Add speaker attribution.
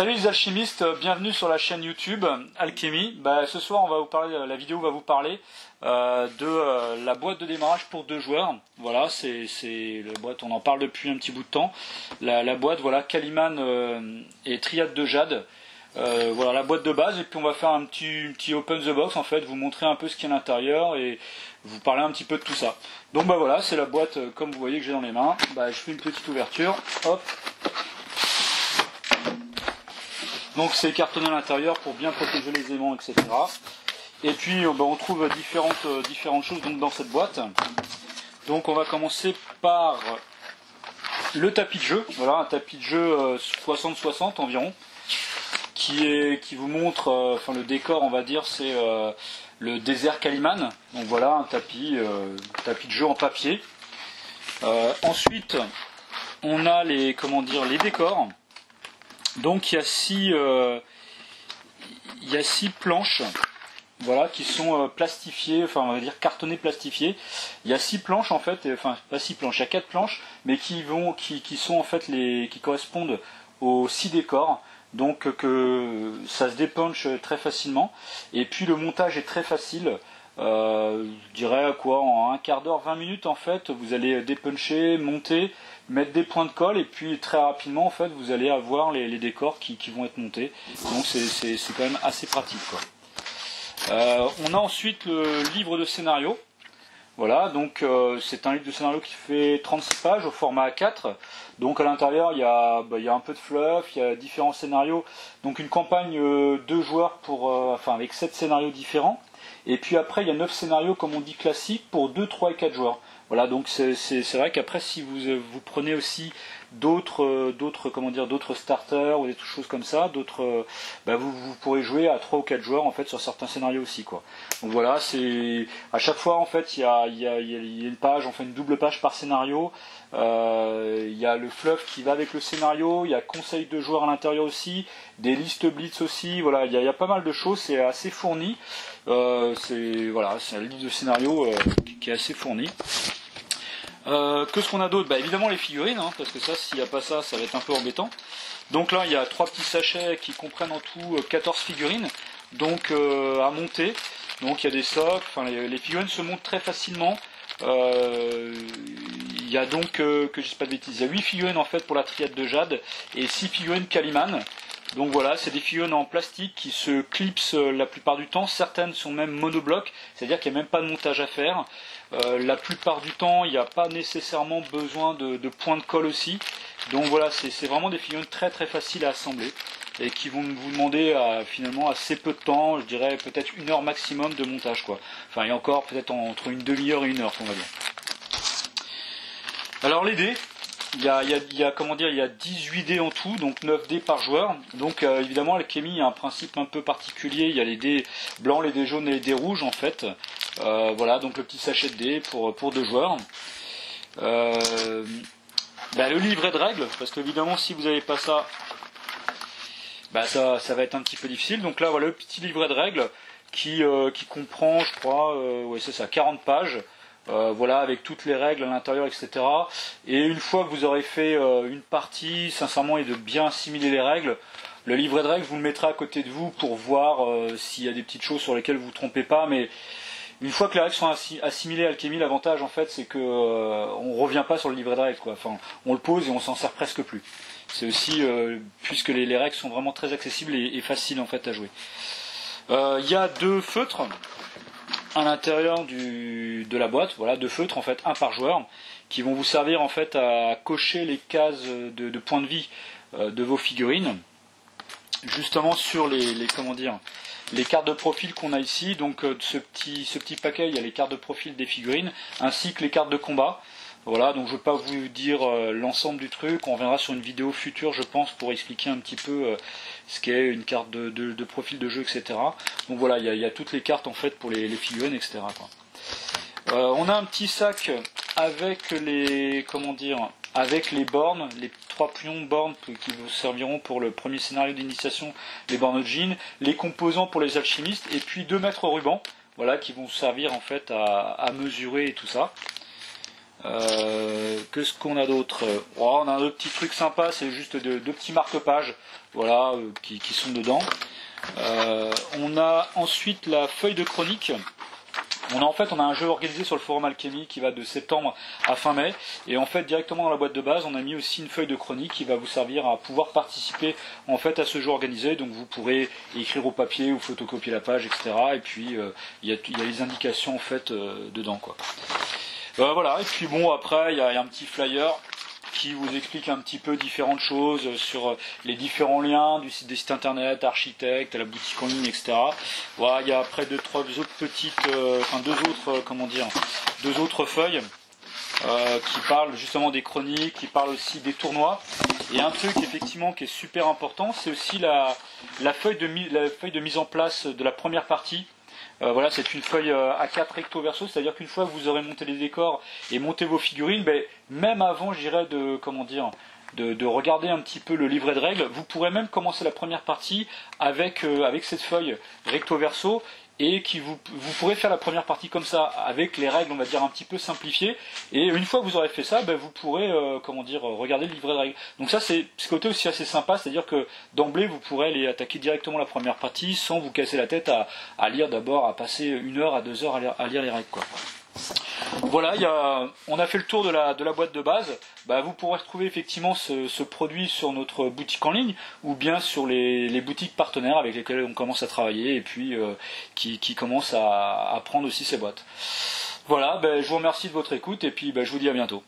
Speaker 1: Salut les alchimistes, bienvenue sur la chaîne YouTube Alchemy. Ce soir on va vous parler, la vidéo va vous parler de la boîte de démarrage pour 2 joueurs. Voilà, c'est la boîte, on en parle depuis un petit bout de temps. La boîte, voilà, Calimán et Triade de Jade. Voilà la boîte de base, et puis on va faire un petit open the box en fait, vous montrer un peu ce qu'il y a à l'intérieur et vous parler un petit peu de tout ça. Donc voilà, c'est la boîte comme vous voyez que j'ai dans les mains. Je fais une petite ouverture, hop. Donc c'est cartonné à l'intérieur pour bien protéger les aimants, etc. Et puis on trouve différentes choses donc, dans cette boîte. Donc on va commencer par le tapis de jeu. Voilà, un tapis de jeu 60-60 environ, qui vous montre, le décor on va dire, c'est le désert Calimán. Donc voilà, un tapis de jeu en papier. Ensuite, on a les décors. Donc il y a 6 planches, voilà, qui sont plastifiées, on va dire cartonnées plastifiées. Il y a 6 planches en fait, pas 6 planches, il y a 4 planches, mais qui sont en fait qui correspondent aux 6 décors. Donc que ça se dépunche très facilement. Et puis le montage est très facile. Je dirais en un quart d'heure, 20 minutes en fait, vous allez dépuncher, monter, mettre des points de colle, et puis très rapidement en fait vous allez avoir les décors qui vont être montés. Donc c'est quand même assez pratique, quoi. On a ensuite le livre de scénario. Voilà, donc c'est un livre de scénario qui fait 36 pages au format A4. Donc à l'intérieur il y a un peu de fluff, il y a différents scénarios. Donc une campagne 2 joueurs avec 7 scénarios différents. Et puis après il y a 9 scénarios comme on dit classiques pour 2, 3 et 4 joueurs. Voilà, donc c'est vrai qu'après si vous prenez aussi d'autres starters ou des choses comme ça, vous pourrez jouer à 3 ou 4 joueurs en fait sur certains scénarios aussi, quoi. Donc voilà, c'est à chaque fois en fait il y a une page, on fait une double page par scénario. Il y a le fluff qui va avec le scénario, il y a conseils de joueurs à l'intérieur aussi, des listes blitz aussi. Voilà, il y a pas mal de choses, c'est assez fourni. C'est un livre de scénario qui est assez fourni. Que ce qu'on a d'autre, évidemment les figurines, parce que ça, s'il n'y a pas ça, ça va être un peu embêtant. Donc là, il y a 3 petits sachets qui comprennent en tout 14 figurines, donc à monter. Donc il y a des socles, les figurines se montent très facilement. Il y a donc, que je ne dise pas de bêtises, il y a 8 figurines en fait pour la triade de Jade et 6 figurines Calimán. Donc voilà, c'est des figurines en plastique qui se clipsent la plupart du temps. Certaines sont même monoblocs, c'est-à-dire qu'il n'y a même pas de montage à faire. La plupart du temps, il n'y a pas nécessairement besoin de points de colle aussi. Donc voilà, c'est vraiment des figurines très très faciles à assembler et qui vont vous demander finalement assez peu de temps, je dirais peut-être 1 heure maximum de montage, quoi. Et encore peut-être entre une demi-heure et 1 heure, on va dire. Alors les dés. Il y a 18 dés en tout, donc 9 dés par joueur. Donc évidemment l'alchimie a un principe un peu particulier. Il y a les dés blancs, les dés jaunes et les dés rouges en fait. Voilà, donc le petit sachet de dés pour 2 joueurs. Le livret de règles, parce qu'évidemment si vous n'avez pas ça, ça va être un petit peu difficile. Donc là voilà le petit livret de règles qui comprend, je crois, 40 pages. Voilà, avec toutes les règles à l'intérieur, etc. Et une fois que vous aurez fait une partie, sincèrement, et de bien assimiler les règles, le livret de règles, vous le mettrez à côté de vous pour voir s'il y a des petites choses sur lesquelles vous ne vous trompez pas. Mais une fois que les règles sont assimilées à Alchemy, l'avantage, en fait, c'est qu'on ne revient pas sur le livret de règles, quoi. On le pose et on s'en sert presque plus. C'est aussi, puisque les règles sont vraiment très accessibles et faciles, en fait, à jouer. Il y a 2 feutres à l'intérieur de la boîte, voilà, 2 feutres en fait, 1 par joueur, qui vont vous servir en fait à cocher les cases de points de vie de vos figurines, justement sur les cartes de profil qu'on a ici. Donc ce petit paquet, il y a les cartes de profil des figurines, ainsi que les cartes de combat. Voilà, donc je ne vais pas vous dire l'ensemble du truc, on reviendra sur une vidéo future je pense pour expliquer un petit peu ce qu'est une carte de profil de jeu, etc. Donc voilà, il y a toutes les cartes en fait pour les figurines, etc., quoi. On a un petit sac avec les bornes, les 3 pions bornes qui vous serviront pour le premier scénario d'initiation, les bornes de jean, les composants pour les alchimistes, et puis 2 mètres rubans, voilà, qui vont servir en fait à mesurer et tout ça. Qu'est-ce qu'on a d'autre? On a d'autres petits trucs sympas, c'est juste deux petits marque-pages, voilà, qui sont dedans. On a ensuite la feuille de chronique. On a un jeu organisé sur le forum Alchemy qui va de septembre à fin mai, et en fait directement dans la boîte de base on a mis aussi une feuille de chronique qui va vous servir à pouvoir participer en fait à ce jeu organisé. Donc vous pourrez écrire au papier ou photocopier la page, etc. Et puis il y a les indications en fait dedans quoi. Voilà, et puis bon après il y a un petit flyer qui vous explique un petit peu différentes choses sur les différents liens des sites internet, architecte, la boutique en ligne, etc. Voilà, il y a après deux autres feuilles qui parlent justement des chroniques, qui parlent aussi des tournois. Et un truc effectivement qui est super important, c'est aussi la feuille de mise en place de la première partie. Voilà, c'est une feuille A4 recto verso, c'est-à-dire qu'une fois que vous aurez monté les décors et monté vos figurines, même avant, je dirais, de regarder un petit peu le livret de règles, vous pourrez même commencer la première partie avec cette feuille recto verso, et vous pourrez faire la première partie comme ça, avec les règles, on va dire, un petit peu simplifiées. Et une fois que vous aurez fait ça, vous pourrez, regarder le livret de règles. Donc ça, c'est ce côté aussi assez sympa, c'est-à-dire que d'emblée, vous pourrez aller attaquer directement la première partie, sans vous casser la tête à lire d'abord, à passer 1 heure à 2 heures à lire les règles, quoi. Voilà, on a fait le tour de la boîte de base. Vous pourrez retrouver effectivement ce produit sur notre boutique en ligne, ou bien sur les boutiques partenaires avec lesquelles on commence à travailler, et puis qui commencent à prendre aussi ces boîtes. Voilà, je vous remercie de votre écoute, et puis je vous dis à bientôt.